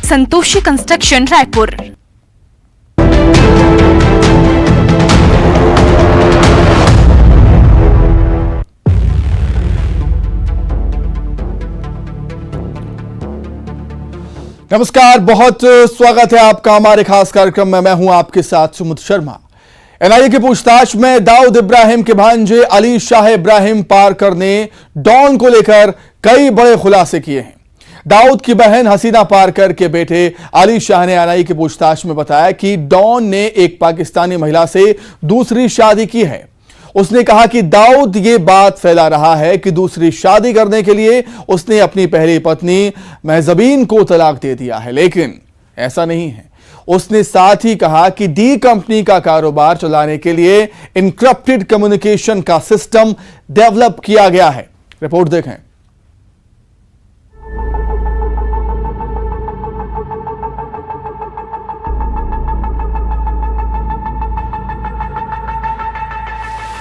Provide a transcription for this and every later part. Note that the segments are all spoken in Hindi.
संतोषी कंस्ट्रक्शन रायपुर। नमस्कार, बहुत स्वागत है आपका हमारे खास कार्यक्रम में। मैं हूं आपके साथ सुमित शर्मा। एनआईए की पूछताछ में दाऊद इब्राहिम के भांजे अली शाह इब्राहिम पारकर ने डॉन को लेकर कई बड़े खुलासे किए हैं। दाऊद की बहन हसीना पारकर के बेटे अली शाह ने एनआईए की पूछताछ में बताया कि डॉन ने एक पाकिस्तानी महिला से दूसरी शादी की है। उसने कहा कि दाऊद ये बात फैला रहा है कि दूसरी शादी करने के लिए उसने अपनी पहली पत्नी महजबीन को तलाक दे दिया है, लेकिन ऐसा नहीं है। उसने साथ ही कहा कि डी कंपनी का कारोबार चलाने के लिए इनक्रिप्टेड कम्युनिकेशन का सिस्टम डेवलप किया गया है। रिपोर्ट देखें।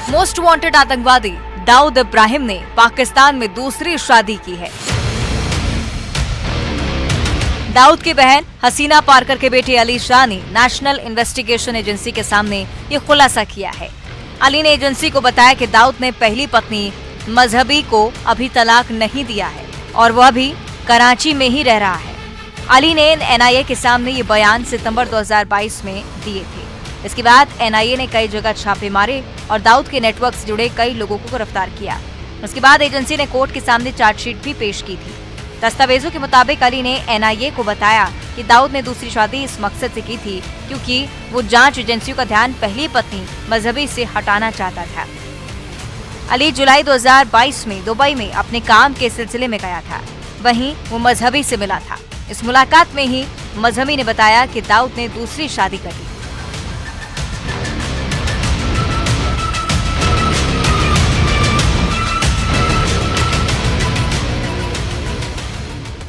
मोस्ट वांटेड आतंकवादी दाऊद इब्राहिम ने पाकिस्तान में दूसरी शादी की है। दाऊद की बहन हसीना पारकर के बेटे अली शाह ने नेशनल इन्वेस्टिगेशन एजेंसी के सामने ये खुलासा किया है। अली ने एजेंसी को बताया कि दाऊद ने पहली पत्नी मजहबी को अभी तलाक नहीं दिया है और वह भी कराची में ही रह रहा है। अली ने एनआईए के सामने ये बयान सितंबर 2022 में दिए थे। इसके बाद एनआईए ने कई जगह छापे मारे और दाऊद के नेटवर्क से जुड़े कई लोगों को गिरफ्तार किया। उसके बाद एजेंसी ने कोर्ट के सामने चार्जशीट भी पेश की थी। दस्तावेजों के मुताबिक अली ने एनआईए को बताया कि दाऊद ने दूसरी शादी इस मकसद से की थी क्योंकि वो जांच एजेंसियों का ध्यान पहली पत्नी मजहबी से हटाना चाहता था। अली जुलाई 2022 में दुबई में अपने काम के सिलसिले में गया था। वहीं वो मजहबी से मिला था। इस मुलाकात में ही मजहबी ने बताया कि दाऊद ने दूसरी शादी कर ली।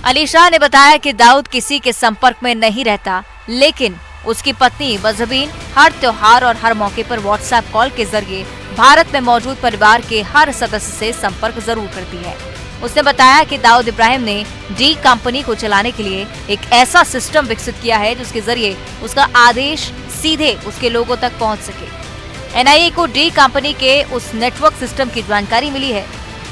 अली शाह ने बताया कि दाऊद किसी के संपर्क में नहीं रहता, लेकिन उसकी पत्नी मजहबीन हर त्योहार और हर मौके पर व्हाट्सएप कॉल के जरिए भारत में मौजूद परिवार के हर सदस्य से संपर्क जरूर करती है। उसने बताया कि दाऊद इब्राहिम ने डी कंपनी को चलाने के लिए एक ऐसा सिस्टम विकसित किया है जिसके जरिए उसका आदेश सीधे उसके लोगों तक पहुंच सके। एनआईए को डी कंपनी के उस नेटवर्क सिस्टम की जानकारी मिली है।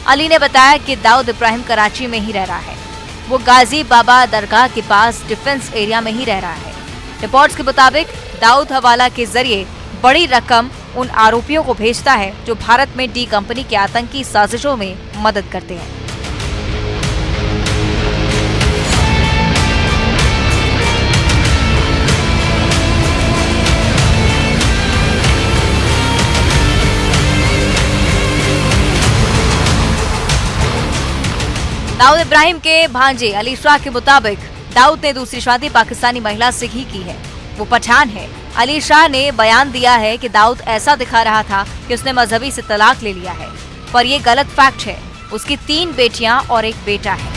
अली ने बताया कि दाऊद इब्राहिम कराची में ही रह रहा है। वो गाजी बाबा दरगाह के पास डिफेंस एरिया में ही रह रहा है। रिपोर्ट्स के मुताबिक दाऊद हवाला के जरिए बड़ी रकम उन आरोपियों को भेजता है जो भारत में डी कंपनी के आतंकी साजिशों में मदद करते हैं। दाऊद इब्राहिम के भांजे अली शाह के मुताबिक दाऊद ने दूसरी शादी पाकिस्तानी महिला से ही की है। वो पठान है। अली शाह ने बयान दिया है कि दाऊद ऐसा दिखा रहा था कि उसने मजहबी से तलाक ले लिया है, पर ये गलत फैक्ट है। उसकी 3 बेटियां और एक बेटा है।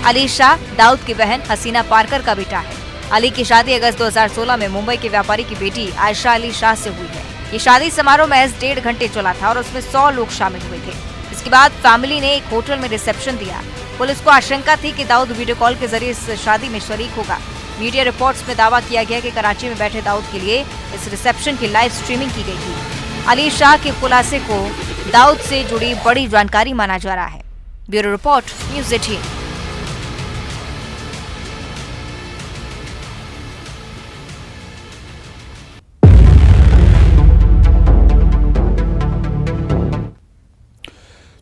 अली शाह दाऊद की बहन हसीना पारकर का बेटा है। अली की शादी अगस्त 2016 में मुंबई के व्यापारी की बेटी आयशा अली शाह से हुई है। ये शादी समारोह महज 1.5 घंटे चला था और उसमें 100 लोग शामिल हुए थे। इसके बाद फैमिली ने एक होटल में रिसेप्शन दिया। पुलिस को आशंका थी कि दाऊद वीडियो कॉल के जरिए इस शादी में शरीक होगा। मीडिया रिपोर्ट्स में दावा किया गया कि कराची में बैठे दाऊद के लिए इस रिसेप्शन की लाइव स्ट्रीमिंग की गई थी। अली शाह के खुलासे को दाऊद से जुड़ी बड़ी जानकारी माना जा रहा है। Bureau report, news 18।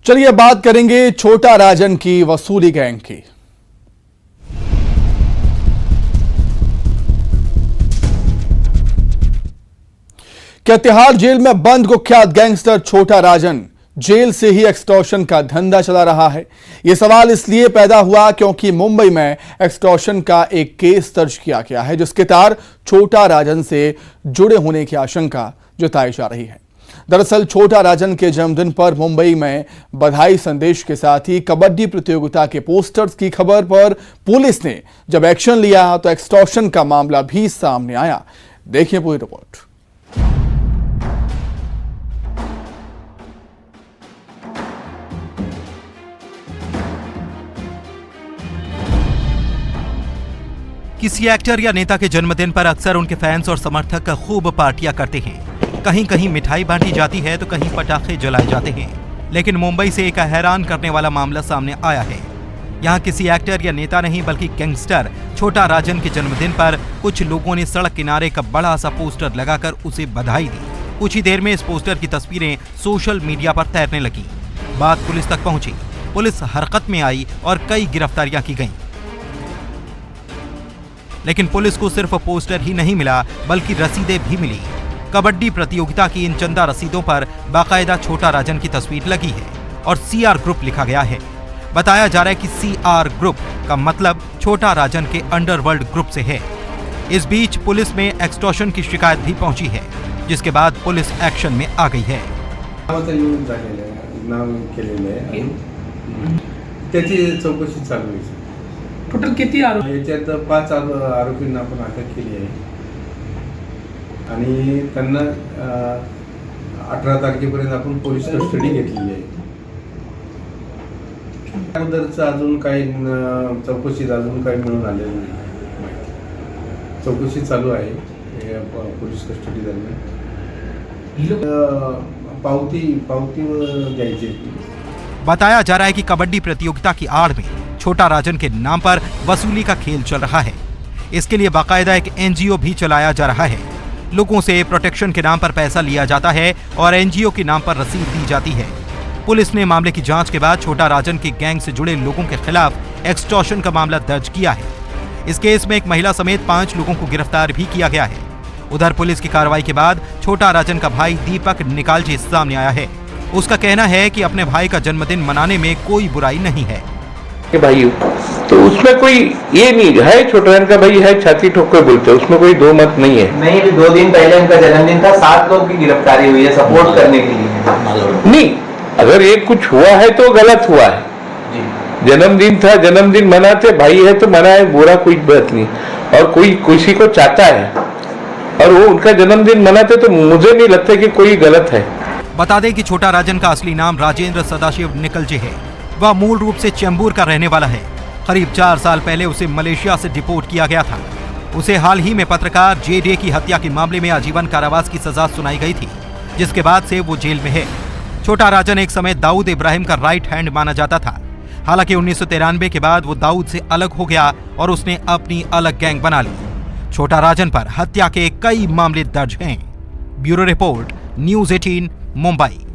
चलिए बात करेंगे छोटा राजन की वसूली गैंग की। क्या तिहाड़ जेल में बंद कुख्यात गैंगस्टर छोटा राजन जेल से ही एक्सटॉर्शन का धंधा चला रहा है? यह सवाल इसलिए पैदा हुआ क्योंकि मुंबई में एक्सटॉर्शन का एक केस दर्ज किया गया है जिसके तार छोटा राजन से जुड़े होने की आशंका जताई जा रही है। दरअसल छोटा राजन के जन्मदिन पर मुंबई में बधाई संदेश के साथ ही कबड्डी प्रतियोगिता के पोस्टर्स की खबर पर पुलिस ने जब एक्शन लिया तो एक्सटॉर्शन का मामला भी सामने आया। देखिए पूरी रिपोर्ट। किसी एक्टर या नेता के जन्मदिन पर अक्सर उनके फैंस और समर्थक खूब पार्टियां करते हैं। कहीं कहीं मिठाई बांटी जाती है तो कहीं पटाखे जलाए जाते हैं। लेकिन मुंबई से एक हैरान करने वाला मामला सामने आया है। यहाँ किसी एक्टर या नेता नहीं बल्कि गैंगस्टर छोटा राजन के जन्मदिन पर कुछ लोगों ने सड़क किनारे का बड़ा सा पोस्टर लगाकर उसे बधाई दी। कुछ ही देर में इस पोस्टर की तस्वीरें सोशल मीडिया पर तैरने लगी। बात पुलिस तक पहुंची। पुलिस हरकत में आई और कई गिरफ्तारियां की गईं। लेकिन पुलिस को सिर्फ पोस्टर ही नहीं मिला बल्कि रसीदें भी मिली। कबड्डी प्रतियोगिता की इन चंदा रसीदों पर बाकायदा छोटा राजन की तस्वीर लगी है और सीआर ग्रुप लिखा गया है। बताया जा रहा है कि सीआर ग्रुप का मतलब छोटा राजन के अंडरवर्ल्ड ग्रुप से है। इस बीच पुलिस में एक्सटॉर्शन की शिकायत भी पहुंची है, जिसके बाद पुलिस एक्शन में आ गई है। त्याची चौकशी चालू आहे। टोटल किती आरोपी? याच्यात 5 आरोपींना आपण अटक केली आहे आणि त्यांना 18 तारखेपर्यंत आपण पोलीस कस्टडी घेतलेली आहे। त्यानंतरचं अजून काही चौकशीत अजून काही मिळून आलेलं नाही। चौकशी चालू आहे पोलीस कस्टडी दरम्यान। पावती द्यायची। बताया जा रहा है कि कबड्डी प्रतियोगिता की आड़ में छोटा राजन के नाम पर वसूली का खेल चल रहा है। इसके लिए बाकायदा एक एनजीओ भी चलाया जा रहा है। लोगों से प्रोटेक्शन के नाम पर पैसा लिया जाता है और एनजीओ के नाम पर रसीद दी जाती है। पुलिस ने मामले की जांच के बाद छोटा राजन के गैंग से जुड़े लोगों के खिलाफ एक्सटॉर्शन का मामला दर्ज किया है। इस केस में एक महिला समेत 5 लोगों को गिरफ्तार भी किया गया है। उधर पुलिस की कार्रवाई के बाद छोटा राजन का भाई दीपक निकालजे सामने आया है। उसका कहना है कि अपने भाई का जन्मदिन मनाने में कोई बुराई नहीं है। भाई तो उसमें कोई ये नहीं है, छोटा राजन का भाई है, छाती ठोक कर बोलते, उसमें कोई दो मत नहीं है। नहीं, अभी 2 दिन पहले उनका जन्मदिन था, 7 लोग की गिरफ्तारी हुई है सपोर्ट करने के लिए। नहीं, अगर ये कुछ हुआ है तो गलत हुआ है। जन्मदिन था, जन्मदिन मनाते, भाई है तो मनाए, बुरा कोई बात नहीं। और कोई किसी को चाहता है और वो उनका जन्मदिन मनाते तो मुझे नहीं लगता कि कोई गलत है। बता दें कि छोटा राजन का असली नाम राजेंद्र सदाशिव निकलजे है। वह मूल रूप से चेंबूर का रहने वाला है। करीब 4 साल पहले उसे मलेशिया से डिपोर्ट किया गया था। उसे हाल ही में पत्रकार जे.डे की हत्या के मामले में आजीवन कारावास की सजा सुनाई गई थी, जिसके बाद से वो जेल में है। छोटा राजन एक समय दाऊद इब्राहिम का राइट हैंड माना जाता था। हालांकि 1993 के बाद वो दाऊद से अलग हो गया और उसने अपनी अलग गैंग बना ली। छोटा राजन पर हत्या के कई मामले दर्ज हैं। Bureau report, news 18 Mumbai.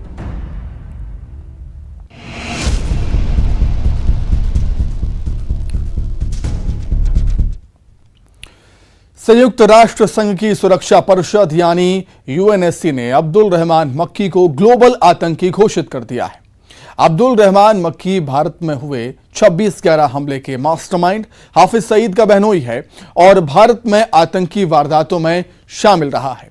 संयुक्त राष्ट्र संघ की सुरक्षा परिषद यानी यूएनएससी ने अब्दुल रहमान मक्की को ग्लोबल आतंकी घोषित कर दिया है। अब्दुल रहमान मक्की भारत में हुए 26/11 हमले के मास्टरमाइंड हाफिज सईद का बहनोई है और भारत में आतंकी वारदातों में शामिल रहा है।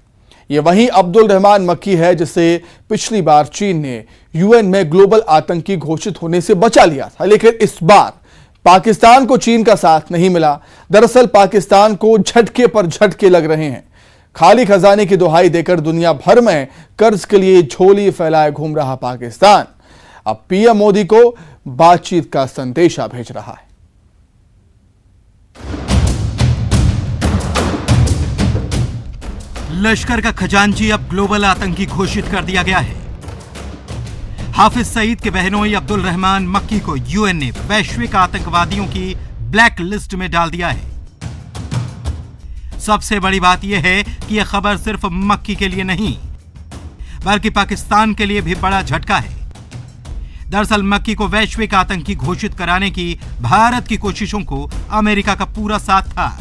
ये वही अब्दुल रहमान मक्की है जिसे पिछली बार चीन ने यूएन में ग्लोबल आतंकी घोषित होने से बचा लिया था, लेकिन इस बार पाकिस्तान को चीन का साथ नहीं मिला। दरअसल पाकिस्तान को झटके पर झटके लग रहे हैं। खाली खजाने की दुहाई देकर दुनिया भर में कर्ज के लिए झोली फैलाए घूम रहा पाकिस्तान अब पीएम मोदी को बातचीत का संदेशा भेज रहा है। लश्कर का खजांची अब ग्लोबल आतंकी घोषित कर दिया गया है। हाफिज सईद के बहनोई अब्दुल रहमान मक्की को यूएन ने वैश्विक आतंकवादियों की ब्लैक लिस्ट में डाल दिया है। सबसे बड़ी बात यह है कि यह खबर सिर्फ मक्की के लिए नहीं बल्कि पाकिस्तान के लिए भी बड़ा झटका है। दरअसल मक्की को वैश्विक आतंकी घोषित कराने की भारत की कोशिशों को अमेरिका का पूरा साथ था,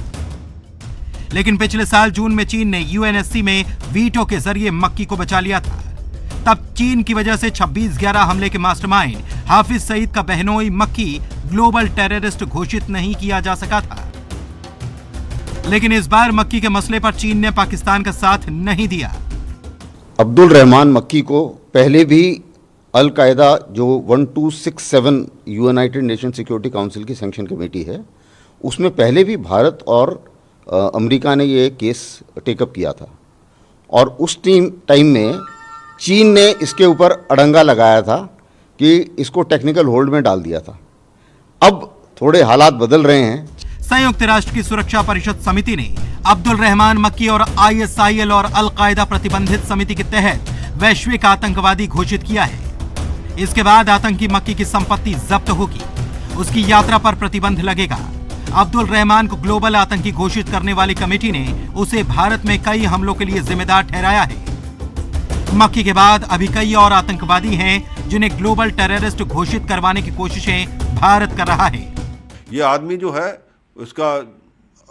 लेकिन पिछले साल जून में चीन ने यूएनएससी में वीटो के जरिए मक्की को बचा लिया था। तब चीन की वजह से 26/11 हमले के मास्टरमाइंड हाफिज सईद का बहनोई मक्की ग्लोबल टेररिस्ट घोषित नहीं किया जा सका था। लेकिन इस बार मक्की के मसले पर चीन ने पाकिस्तान का साथ नहीं दिया। अब्दुल रहमान मक्की को पहले भी अल कायदा जो 1267 यूनाइटेड नेशन सिक्योरिटी काउंसिल की सैंक्शन कमेटी है, उसमें पहले भी भारत और अमेरिका ने ये केस टेकअप किया था और उस टाइम में चीन ने इसके ऊपर अड़ंगा लगाया था कि इसको टेक्निकल होल्ड में डाल दिया था। अब थोड़े हालात बदल रहे हैं। संयुक्त राष्ट्र की सुरक्षा परिषद समिति ने अब्दुल रहमान मक्की और ISIL और अल कायदा प्रतिबंधित समिति के तहत वैश्विक आतंकवादी घोषित किया है। इसके बाद आतंकी मक्की की संपत्ति जब्त होगी, उसकी यात्रा पर प्रतिबंध लगेगा। अब्दुल रहमान को ग्लोबल आतंकी घोषित करने वाली कमेटी ने उसे भारत में कई हमलों के लिए जिम्मेदार ठहराया है। मक्की के बाद अभी कई और आतंकवादी हैं जिन्हें ग्लोबल टेररिस्ट घोषित करवाने की कोशिशें भारत कर रहा है। ये आदमी जो है उसका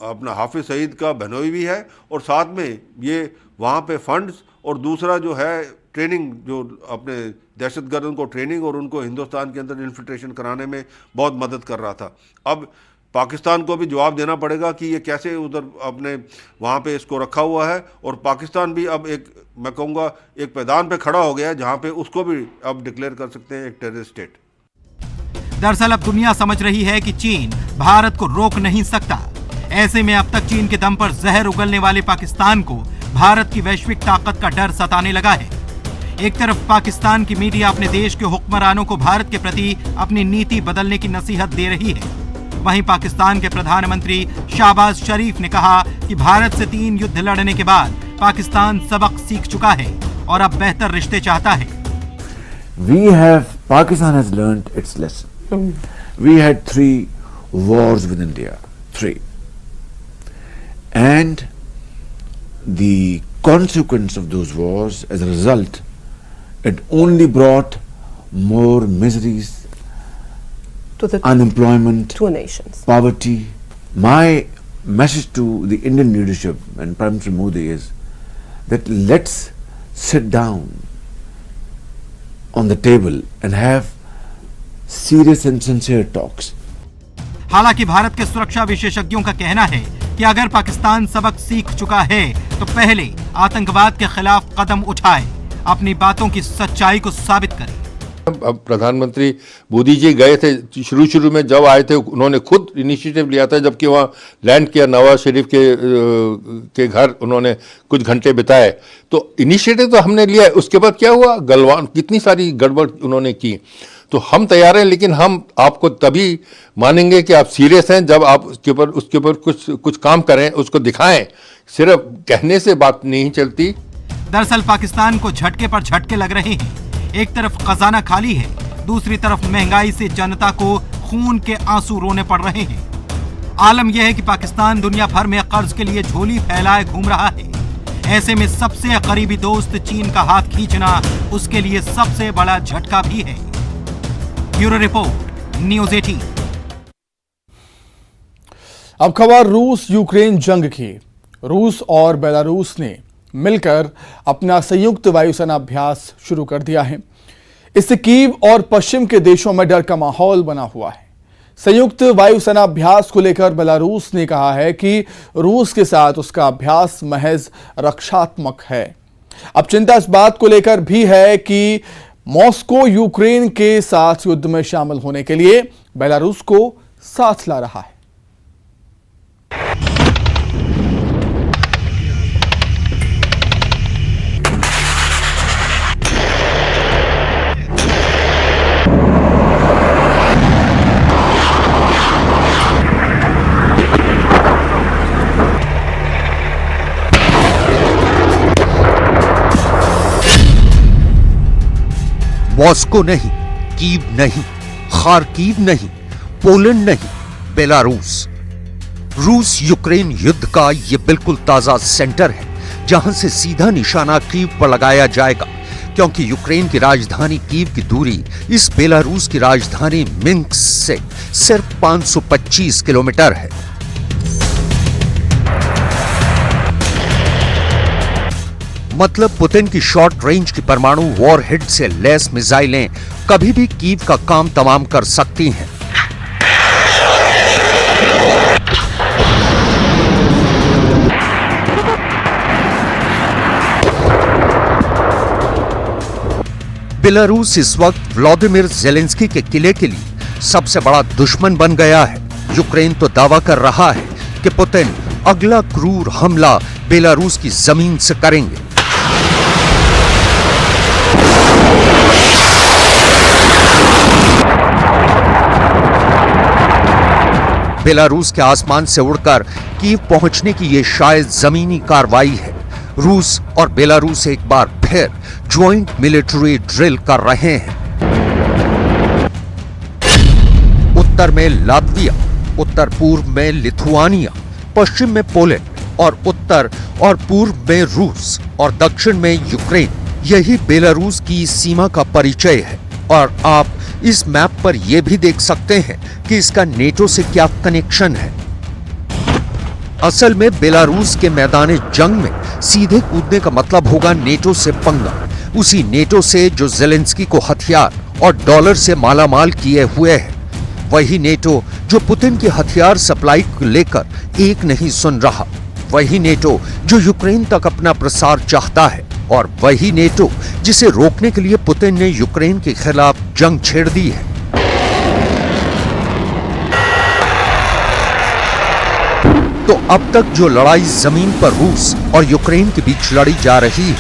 अपना हाफिज सईद का बहनोई भी है और साथ में ये वहाँ पे फंड्स और दूसरा जो है ट्रेनिंग, जो अपने दहशतगर्दों को ट्रेनिंग और उनको हिंदुस्तान के अंदर इन्फिल्ट्रेशन कराने में बहुत मदद कर रहा था। अब पाकिस्तान को भी जवाब देना पड़ेगा कि ये कैसे उधर अपने वहाँ पे इसको रखा हुआ है और पाकिस्तान भी अब एक, मैं कहूँगा, एक मैदान पे खड़ा हो गया है जहाँ पे उसको भी अब डिक्लेयर कर सकते हैं एक टेररिस्ट स्टेट। दरअसल अब दुनिया समझ रही है कि चीन भारत को रोक नहीं सकता। ऐसे में अब तक चीन के दम पर जहर उगलने वाले पाकिस्तान को भारत की वैश्विक ताकत का डर सताने लगा है। एक तरफ पाकिस्तान की मीडिया अपने देश के हुक्मरानों को भारत के प्रति अपनी नीति बदलने की नसीहत दे रही है, वहीं पाकिस्तान के प्रधानमंत्री शहबाज शरीफ ने कहा कि भारत से 3 युद्ध लड़ने के बाद पाकिस्तान सबक सीख चुका है और अब बेहतर रिश्ते चाहता है। Pakistan has learnt its lesson. We had 3 wars with India, 3. And the consequence of those wars, as a result, it only brought more miseries, to the unemployment, two nations, poverty. My message to the Indian leadership and Prime Minister Modi is that let's sit down on the table and have serious and sincere talks. हालांकि भारत के सुरक्षा विशेषज्ञों का कहना है कि अगर पाकिस्तान सबक सीख चुका है तो पहले आतंकवाद के खिलाफ कदम उठाए, अपनी बातों की सच्चाई को साबित करे। अब प्रधानमंत्री मोदी जी गए थे, शुरू में जब आए थे उन्होंने खुद इनिशिएटिव लिया था, जबकि वहाँ लैंड किया नवाज शरीफ के घर उन्होंने कुछ घंटे बिताए, तो इनिशिएटिव तो हमने लिया है। उसके बाद क्या हुआ, गलवान कितनी सारी गड़बड़ उन्होंने की। तो हम तैयार हैं, लेकिन हम आपको तभी मानेंगे कि आप सीरियस हैं जब आप उसके ऊपर कुछ काम करें, उसको दिखाएं। सिर्फ कहने से बात नहीं चलती। दरअसल पाकिस्तान को झटके पर झटके लग रहे हैं। एक तरफ खजाना खाली है, दूसरी तरफ महंगाई से जनता को खून के आंसू रोने पड़ रहे हैं। आलम यह है कि पाकिस्तान दुनिया भर में कर्ज के लिए झोली फैलाए घूम रहा है। ऐसे में सबसे करीबी दोस्त चीन का हाथ खींचना उसके लिए सबसे बड़ा झटका भी है। Bureau report, news 18। अब खबर रूस यूक्रेन जंग की। रूस और बेलारूस ने मिलकर अपना संयुक्त वायुसेना अभ्यास शुरू कर दिया है। इससे कीव और पश्चिम के देशों में डर का माहौल बना हुआ है। संयुक्त वायुसेना अभ्यास को लेकर बेलारूस ने कहा है कि रूस के साथ उसका अभ्यास महज रक्षात्मक है। अब चिंता इस बात को लेकर भी है कि मॉस्को यूक्रेन के साथ युद्ध में शामिल होने के लिए बेलारूस को साथ ला रहा है। मॉस्को नहीं, कीव नहीं, खार्किव नहीं, पोलैंड नहीं, बेलारूस। रूस यूक्रेन युद्ध का यह बिल्कुल ताजा सेंटर है, जहां से सीधा निशाना कीव पर लगाया जाएगा, क्योंकि यूक्रेन की राजधानी कीव की दूरी इस बेलारूस की राजधानी मिन्स्क से सिर्फ 525 किलोमीटर है। मतलब पुतिन की शॉर्ट रेंज की परमाणु वॉरहेड से लैस मिसाइलें कभी भी कीव का काम तमाम कर सकती हैं। बेलारूस इस वक्त व्लादिमीर ज़ेलेंस्की के किले के लिए सबसे बड़ा दुश्मन बन गया है। यूक्रेन तो दावा कर रहा है कि पुतिन अगला क्रूर हमला बेलारूस की जमीन से करेंगे। बेलारूस के आसमान से उड़कर कीव पहुंचने की ये शायद जमीनी कार्रवाई है। रूस और बेलारूस एक बार फिर ज्वाइंट मिलिट्री ड्रिल कर रहे हैं। उत्तर में लातविया, उत्तर पूर्व में लिथुआनिया, पश्चिम में पोलैंड और उत्तर और पूर्व में रूस और दक्षिण में यूक्रेन। यही बेलारूस की सीमा का परिचय है। और आप इस मैप पर यह भी देख सकते हैं कि इसका नेटो से क्या कनेक्शन है। असल में बेलारूस के मैदान जंग में सीधे कूदने का मतलब होगा नेटो से पंगा, उसी नेटो से जो जेलेंस्की को हथियार और डॉलर से मालामाल किए हुए है। वही नेटो जो पुतिन की हथियार सप्लाई को लेकर एक नहीं सुन रहा। वही नेटो जो यूक्रेन तक अपना प्रसार चाहता है। और वही नेटो जिसे रोकने के लिए पुतिन ने यूक्रेन के खिलाफ जंग छेड़ दी है। तो अब तक जो लड़ाई जमीन पर रूस और यूक्रेन के बीच लड़ी जा रही है,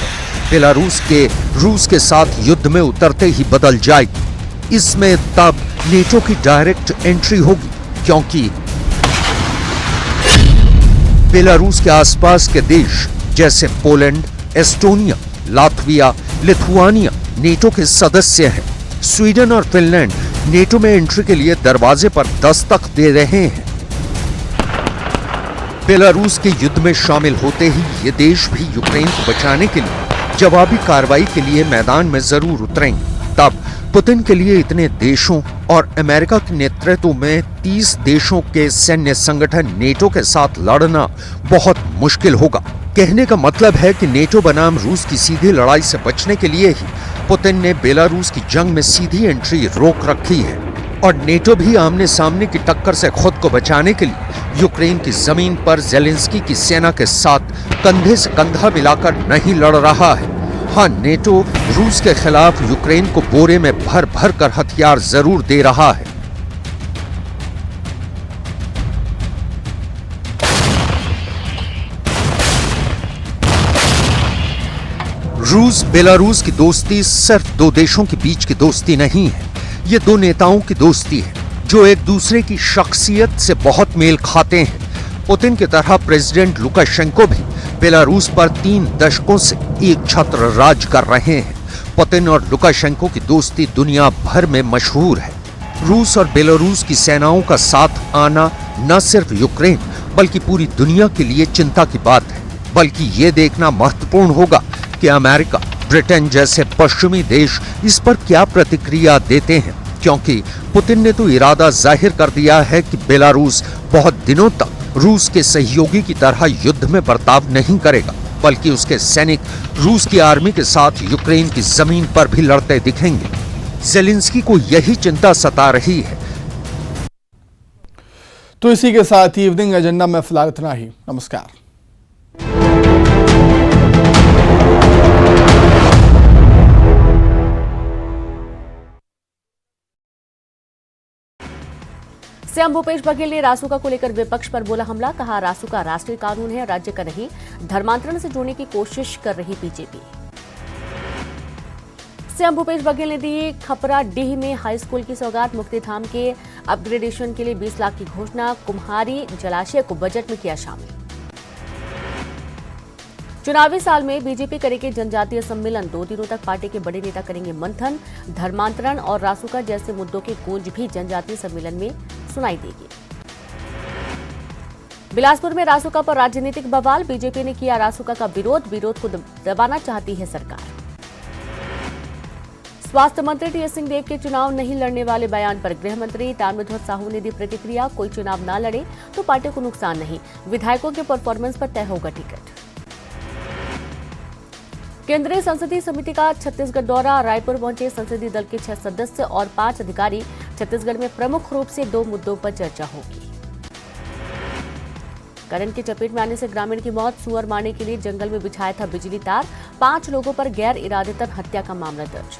बेलारूस के रूस के साथ युद्ध में उतरते ही बदल जाएगी। इसमें तब नेटो की डायरेक्ट एंट्री होगी, क्योंकि बेलारूस के आसपास के देश जैसे Poland, Estonia, Latvia, Lithuania NATO के सदस्य हैं। स्वीडन और फिनलैंड नेटो में एंट्री के लिए दरवाजे पर दस्तक दे रहे हैं। बेलारूस के युद्ध में शामिल होते ही ये देश भी यूक्रेन को बचाने के लिए जवाबी कार्रवाई के लिए मैदान में जरूर उतरेंगे। तब पुतिन के लिए इतने देशों और अमेरिका के नेतृत्व में 30 देशों के सैन्य संगठन नेटो के साथ लड़ना बहुत मुश्किल होगा। कहने का मतलब है कि नेटो बनाम रूस की सीधी लड़ाई से बचने के लिए ही पुतिन ने बेलारूस की जंग में सीधी एंट्री रोक रखी है। और नेटो भी आमने सामने की टक्कर से खुद को बचाने के लिए यूक्रेन की जमीन पर जेलेंस्की की सेना के साथ कंधे से कंधा मिलाकर नहीं लड़ रहा है। हाँ, नेटो रूस के खिलाफ यूक्रेन को बोरे में भर भर कर हथियार जरूर दे रहा है। रूस बेलारूस की दोस्ती सिर्फ दो देशों के बीच की दोस्ती नहीं है, ये दो नेताओं की दोस्ती है जो एक दूसरे की शख्सियत से बहुत मेल खाते हैं। पुतिन की तरह प्रेसिडेंट लुकाशेंको भी बेलारूस पर 3 दशकों से एक छत्र राज कर रहे हैं। पुतिन और लुकाशेंको की दोस्ती दुनिया भर में मशहूर है। रूस और बेलारूस की सेनाओं का साथ आना न सिर्फ यूक्रेन बल्कि पूरी दुनिया के लिए चिंता की बात है। बल्कि ये देखना महत्वपूर्ण होगा कि अमेरिका, ब्रिटेन जैसे पश्चिमी देश इस पर क्या प्रतिक्रिया देते हैं, क्योंकि पुतिन ने तो इरादा जाहिर कर दिया है कि बेलारूस बहुत दिनों तक रूस के सहयोगी की तरह युद्ध में बर्ताव नहीं करेगा, बल्कि उसके सैनिक रूस की आर्मी के साथ यूक्रेन की जमीन पर भी लड़ते दिखेंगे। जेलेंस्की को यही चिंता सता रही है। तो इसी के साथ ही इवनिंग एजेंडा में फिलहाल इतना ही। नमस्कार। सीएम भूपेश बघेल ने रासुका को लेकर विपक्ष पर बोला हमला। कहा, रासुका राष्ट्रीय कानून है, राज्य का नहीं। धर्मांतरण से जोड़ने की कोशिश कर रही बीजेपी। सीएम भूपेश बघेल ने दी खपरा डीह में हाई स्कूल की सौगात। मुक्तिधाम के अपग्रेडेशन के लिए 20 लाख की घोषणा। कुम्हारी जलाशय को बजट में किया शामिल। चुनावी साल में बीजेपी करेगी जनजातीय सम्मेलन। 2 दिनों तक पार्टी के बड़े नेता करेंगे मंथन। धर्मांतरण और रासुका जैसे मुद्दों की गूंज भी जनजातीय सम्मेलन में सुनाई देगी। बिलासपुर में रासुका पर राजनीतिक बवाल। बीजेपी ने किया रासुका का विरोध को दबाना चाहती है सरकार। स्वास्थ्य मंत्री टीएस सिंहदेव के चुनाव नहीं लड़ने वाले बयान पर गृह मंत्री ताम्रध्वज साहू ने दी प्रतिक्रिया। कोई चुनाव ना लड़े तो पार्टी को नुकसान नहीं, विधायकों के परफॉर्मेंस पर तय होगा टिकट। केंद्रीय संसदीय समिति का छत्तीसगढ़ दौरा। रायपुर पहुंचे संसदीय दल के 6 सदस्य और 5 अधिकारी। छत्तीसगढ़ में प्रमुख रूप से 2 मुद्दों पर चर्चा होगी। करंट की चपेट में आने से ग्रामीण की मौत। सुअर मारने के लिए जंगल में बिछाया था बिजली तार। 5 लोगों पर गैर इरादतन हत्या का मामला दर्ज।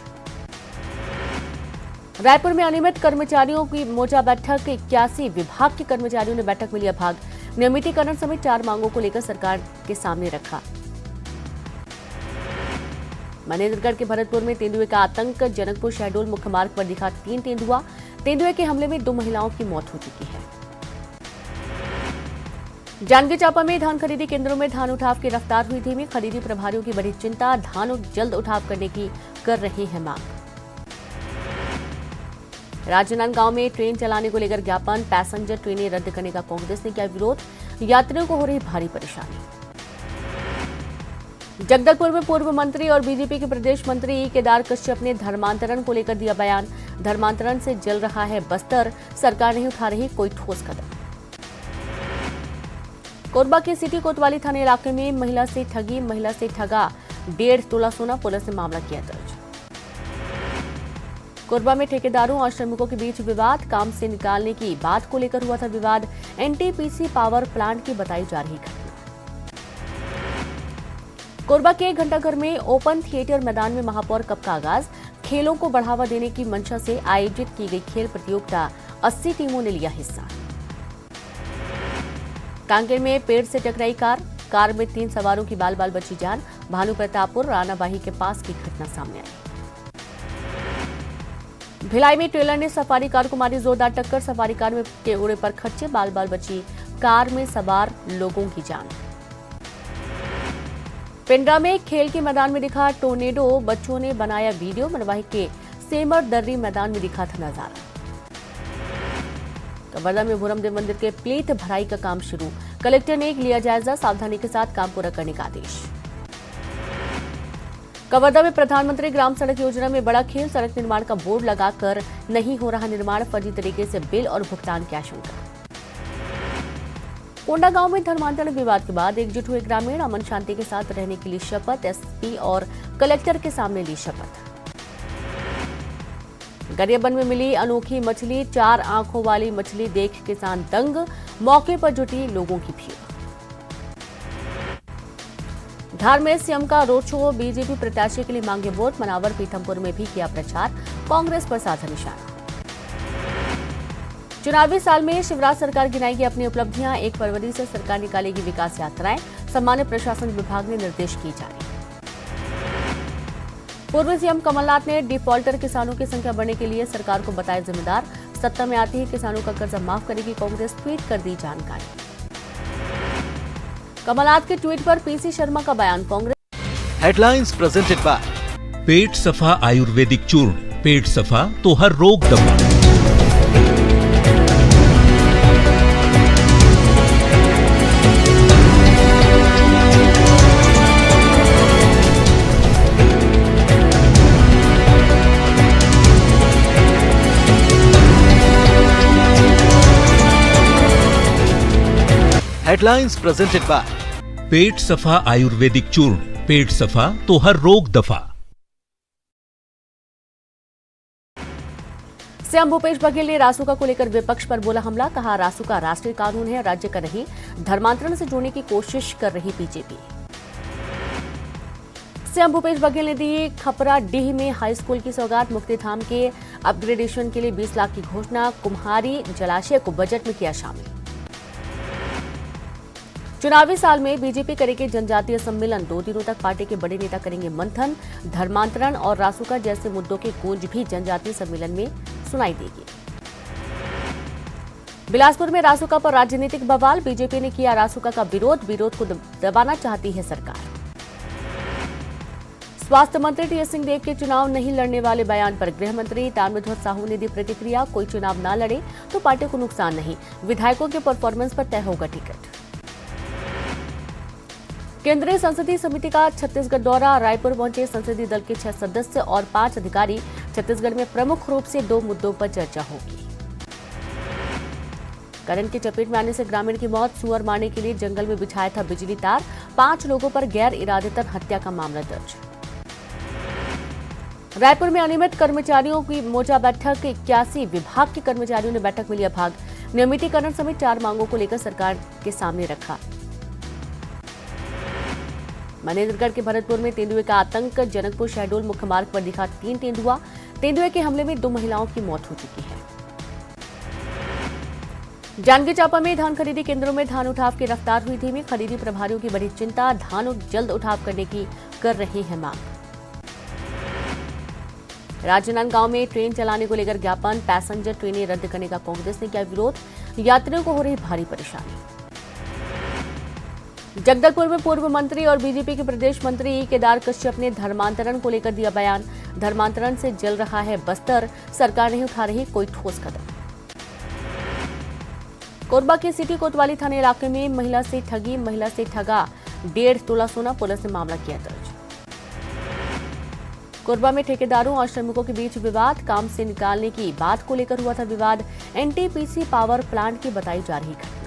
रायपुर में अनियमित कर्मचारियों की मोर्चा बैठक। 81 विभाग के कर्मचारियों ने बैठक में लिया भाग। नियमितीकरण समेत 4 मांगों को लेकर सरकार के सामने रखा। मनेन्द्रगढ़ के भरतपुर में तेंदुए का आतंक। जनकपुर शहडोल मुख्य मार्ग पर दिखा 3 तेंदुआ। तेंदुए के हमले में 2 महिलाओं की मौत हो चुकी है। जांजगीर चांपा में धान खरीदी केंद्रों में धान उठाव की रफ्तार हुई धीमी, खरीदी प्रभारियों की बड़ी चिंता, धान जल्द उठाव करने की कर रहे हैं मांग। राजनांदगांव में ट्रेन चलाने को लेकर ज्ञापन, पैसेंजर ट्रेनें रद्द करने का कांग्रेस ने किया विरोध, यात्रियों को हो रही भारी परेशानी। जगदलपुर में पूर्व मंत्री और बीजेपी के प्रदेश मंत्री केदार कश्यप ने धर्मांतरण को लेकर दिया बयान, धर्मांतरण से जल रहा है बस्तर, सरकार नहीं उठा रही कोई ठोस कदम। कोरबा के सिटी कोतवाली थाने इलाके में महिला से ठगी, महिला से ठगा 1.5 तोला सोना, पुलिस ने मामला किया दर्ज। कोरबा में ठेकेदारों और श्रमिकों के बीच विवाद, काम से निकालने की बात को लेकर हुआ था विवाद, एनटीपीसी पावर प्लांट की बताई जा रही घटना। कोरबा के घंटाघर में ओपन थिएटर मैदान में महापौर कप का आगाज, खेलों को बढ़ावा देने की मंशा से आयोजित की गई खेल प्रतियोगिता, 80 टीमों ने लिया हिस्सा। कांकेर में पेड़ से टकराई कार में 3 सवारों की बाल बाल बची जान, भानु प्रतापपुर रानाबाही के पास की घटना सामने आई। भिलाई में ट्रेलर ने सफारी कार को मारी जोरदार टक्कर, सफारी कार में के उड़े पर खच्चे, बाल बाल बची कार में सवार लोगों की जान। पिंडरा में खेल के मैदान में दिखा टोर्नेडो, बच्चों ने बनाया वीडियो, मनवाही के सेमर दर्री मैदान में दिखा था नजारा। कवर्धा में भूरमदेव मंदिर के प्लेट भराई का काम शुरू, कलेक्टर ने लिया जायजा, सावधानी के साथ काम पूरा करने का आदेश। कवर्धा में प्रधानमंत्री ग्राम सड़क योजना में बड़ा खेल, सड़क निर्माण का बोर्ड लगाकर नहीं हो रहा निर्माण, फर्जी तरीके से बिल और भुगतान की आशंका। कोंडागांव में धर्मांतरण विवाद के बाद एकजुट हुए ग्रामीण, अमन शांति के साथ रहने के लिए शपथ, एसपी और कलेक्टर के सामने ली शपथ। गरियाबंद में मिली अनोखी मछली, 4 आंखों वाली मछली देख किसान दंग, मौके पर जुटी लोगों की भीड़। धार में सीएम का रोड शो, बीजेपी प्रत्याशी के लिए मांगे वोट, मनावर पीथमपुर में भी किया प्रचार, कांग्रेस पर साधा निशाना। चुनावी साल में शिवराज सरकार गिनाएगी अपनी उपलब्धियां, 1 फरवरी से सरकार निकालेगी विकास यात्राएं, सामान्य प्रशासन विभाग ने निर्देश किए जारी। पूर्व सीएम कमलनाथ ने डिफॉल्टर किसानों की संख्या बढ़ने के लिए सरकार को बताया जिम्मेदार, सत्ता में आते ही किसानों का कर्जा माफ करेगी कांग्रेस, ट्वीट कर दी जानकारी। कमलनाथ के ट्वीट पर पीसी शर्मा का बयान, कांग्रेस। हेडलाइंस प्रेजेंटेड बाय पेट सफा आयुर्वेदिक चूर्ण, पेट सफा तो हर रोग दवा। हेडलाइंस प्रेजेंटेड बाय पेट सफा आयुर्वेदिक चूर्ण, पेट सफा तो हर रोग दफा। सीएम भूपेश बघेल ने रासुका को लेकर विपक्ष पर बोला हमला, कहा रासुका राष्ट्रीय कानून है, राज्य का नहीं, धर्मांतरण से जोड़ने की कोशिश कर रही बीजेपी। सीएम भूपेश बघेल ने दी खपरा डीह में हाई स्कूल की सौगात, मुक्तिधाम के अपग्रेडेशन के लिए 20 लाख की घोषणा, कुम्हारी जलाशय को बजट में किया शामिल। चुनावी साल में बीजेपी करेगी जनजातीय सम्मेलन, 2 दिनों तक पार्टी के बड़े नेता करेंगे मंथन, धर्मांतरण और रासुका जैसे मुद्दों की गूंज भी जनजातीय सम्मेलन में सुनाई देगी। बिलासपुर में रासुका पर राजनीतिक बवाल, बीजेपी ने किया रासुका का विरोध को दबाना चाहती है सरकार। स्वास्थ्य मंत्री टीएस सिंहदेव के चुनाव नहीं लड़ने वाले बयान पर गृह मंत्री ताम्रध्वज साहू ने दी प्रतिक्रिया, कोई चुनाव न लड़े तो पार्टी को नुकसान नहीं, विधायकों के परफॉर्मेंस पर तय होगा टिकट। केंद्रीय संसदीय समिति का छत्तीसगढ़ दौरा, रायपुर पहुंचे संसदीय दल के 6 सदस्य और 5 अधिकारी, छत्तीसगढ़ में प्रमुख रूप से 2 मुद्दों पर चर्चा होगी। करंट की चपेट में आने से ग्रामीण की मौत, सुअर मारने के लिए जंगल में बिछाया था बिजली तार, 5 लोगों पर गैर इरादतन हत्या का मामला दर्ज। रायपुर में अनियमित कर्मचारियों की मोर्चा बैठक, 81 विभाग के कर्मचारियों ने बैठक में लिया भाग, नियमितीकरण समेत 4 मांगों को लेकर सरकार के सामने रखा। मनेन्द्रगढ़ के भरतपुर में तेंदुए का आतंक, जनकपुर शहडोल मुख्य मार्ग पर दिखा 3 तेंदुआ, तेंदुए के हमले में 2 महिलाओं की मौत हो चुकी है। जांजगीर चांपा में धान खरीदी केंद्रों में धान उठाव की रफ्तार हुई धीमी, खरीदी प्रभारियों की बड़ी चिंता, धान जल्द उठाव करने की कर रहे हैं मांग। राजनांदगांव में ट्रेन चलाने को लेकर ज्ञापन, पैसेंजर ट्रेनें रद्द करने का कांग्रेस ने किया विरोध, यात्रियों को हो रही भारी परेशानी। जगदलपुर में पूर्व मंत्री और बीजेपी के प्रदेश मंत्री केदार कश्यप ने धर्मांतरण को लेकर दिया बयान। धर्मांतरण से जल रहा है बस्तर, सरकार नहीं उठा रही कोई ठोस कदम। कोरबा के सिटी कोतवाली थाने इलाके में महिला से ठगी, महिला से ठगा 1.5 तोला सोना, पुलिस ने मामला किया दर्ज। कोरबा में ठेकेदारों और श्रमिकों के बीच विवाद, काम से निकालने की बात को लेकर हुआ था विवाद। एनटीपीसी पावर प्लांट की बताई जा रही घटना।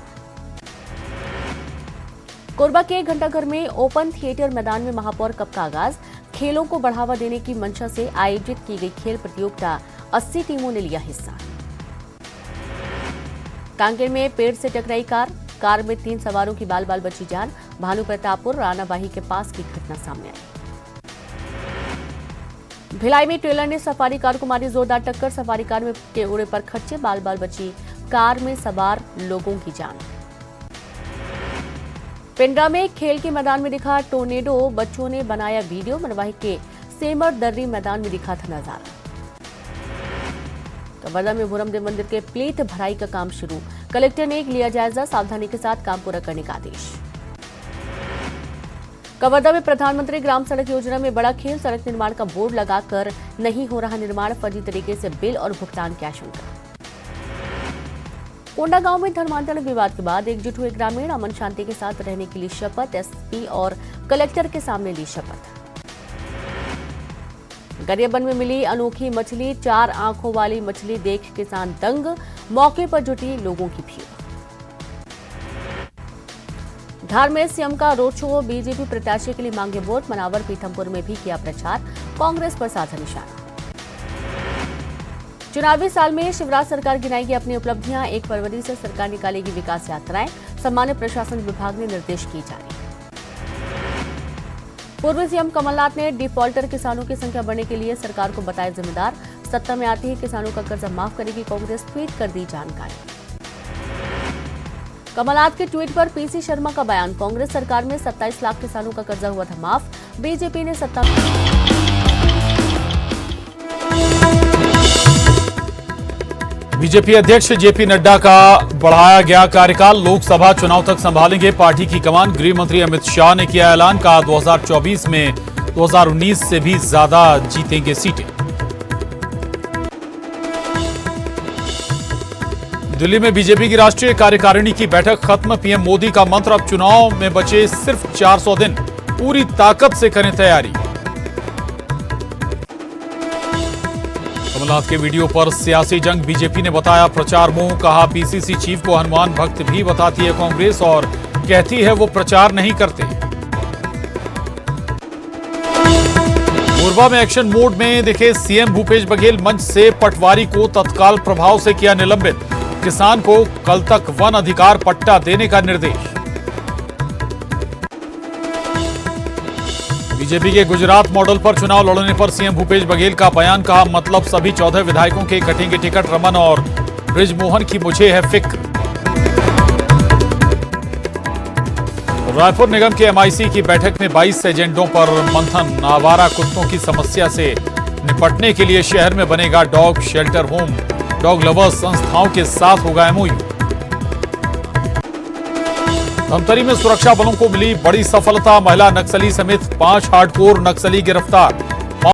कोरबा के घंटाघर में ओपन थिएटर मैदान में महापौर कप का आगाज। खेलों को बढ़ावा देने की मंशा से आयोजित की गई खेल प्रतियोगिता 80 टीमों ने लिया हिस्सा। कांकेर में पेड़ से टकराई कार में 3 सवारों की बाल बाल बची जान। भानु प्रतापपुर रानाबाही के पास की घटना सामने आई। भिलाई में ट्रेलर ने सफारी कार को मारी जोरदार टक्कर, सफारी कार में के उड़े पर खर्चे, बाल बाल बची कार में सवार लोगों की जान। पिंडरा में खेल के मैदान में दिखा टोर्नेडो, बच्चों ने बनाया वीडियो। मनवाही के सेमर दर्री मैदान में दिखा था नजारा। कवर्धा में भूरमदेव मंदिर के प्लेट भराई का काम शुरू, कलेक्टर ने लिया जायजा, सावधानी के साथ काम पूरा करने का आदेश। कवर्धा में प्रधानमंत्री ग्राम सड़क योजना में बड़ा खेल, सड़क निर्माण का बोर्ड लगाकर नहीं हो रहा निर्माण, फर्जी तरीके से बिल और भुगतान की आशंका। कोंडागांव में धर्मांतरण विवाद के बाद एकजुट हुए ग्रामीण, अमन शांति के साथ रहने के लिए शपथ, एसपी और कलेक्टर के सामने ली शपथ। गरियाबंद में मिली अनोखी मछली, 4 आंखों वाली मछली देख किसान दंग, मौके पर जुटी लोगों की भीड़। धार में सीएम का रोड शो, बीजेपी प्रत्याशी के लिए मांगे वोट, मनावर पीथमपुर में भी किया प्रचार, कांग्रेस पर साधा निशाना। चुनावी साल में शिवराज सरकार गिनाएगी अपनी उपलब्धियां, 1 फरवरी से सरकार निकालेगी विकास यात्राएं, सामान्य प्रशासन विभाग ने निर्देश किए जारी। पूर्व सीएम कमलनाथ ने डिफॉल्टर किसानों की संख्या बढ़ने के लिए सरकार को बताया जिम्मेदार, सत्ता में आती ही किसानों का कर्जा माफ करेगी कांग्रेस, ट्वीट कर दी जानकारी। कमलनाथ के ट्वीट पर पीसी शर्मा का बयान, कांग्रेस सरकार में 27 लाख किसानों का कर्जा हुआ था माफ, बीजेपी ने सत्ता बीजेपी अध्यक्ष जेपी नड्डा का बढ़ाया गया कार्यकाल, लोकसभा चुनाव तक संभालेंगे पार्टी की कमान। गृह मंत्री अमित शाह ने किया ऐलान, कहा 2024 में 2019 से भी ज्यादा जीतेंगे सीटें। दिल्ली में बीजेपी की राष्ट्रीय कार्यकारिणी की बैठक खत्म, पीएम मोदी का मंत्र, अब चुनाव में बचे सिर्फ 400 दिन, पूरी ताकत से करें तैयारी। कमलनाथ के वीडियो पर सियासी जंग, बीजेपी ने बताया प्रचार मुंह, कहा पीसीसी चीफ को हनुमान भक्त भी बताती है कांग्रेस और कहती है वो प्रचार नहीं करते। कोरबा में एक्शन मोड में दिखे सीएम भूपेश बघेल, मंच से पटवारी को तत्काल प्रभाव से किया निलंबित, किसान को कल तक वन अधिकार पट्टा देने का निर्देश। बीजेपी के गुजरात मॉडल पर चुनाव लड़ने पर सीएम भूपेश बघेल का बयान, कहा मतलब सभी 14 विधायकों के कटेंगे टिकट, रमन और बृजमोहन की मुझे है फिक्र। रायपुर निगम के एमआईसी की बैठक में 22 एजेंडों पर मंथन, आवारा कुत्तों की समस्या से निपटने के लिए शहर में बनेगा dog shelter home, dog lovers संस्थाओं के साथ होगा एमओयू। धमतरी में सुरक्षा बलों को मिली बड़ी सफलता, महिला नक्सली समेत 5 हार्डकोर नक्सली गिरफ्तार,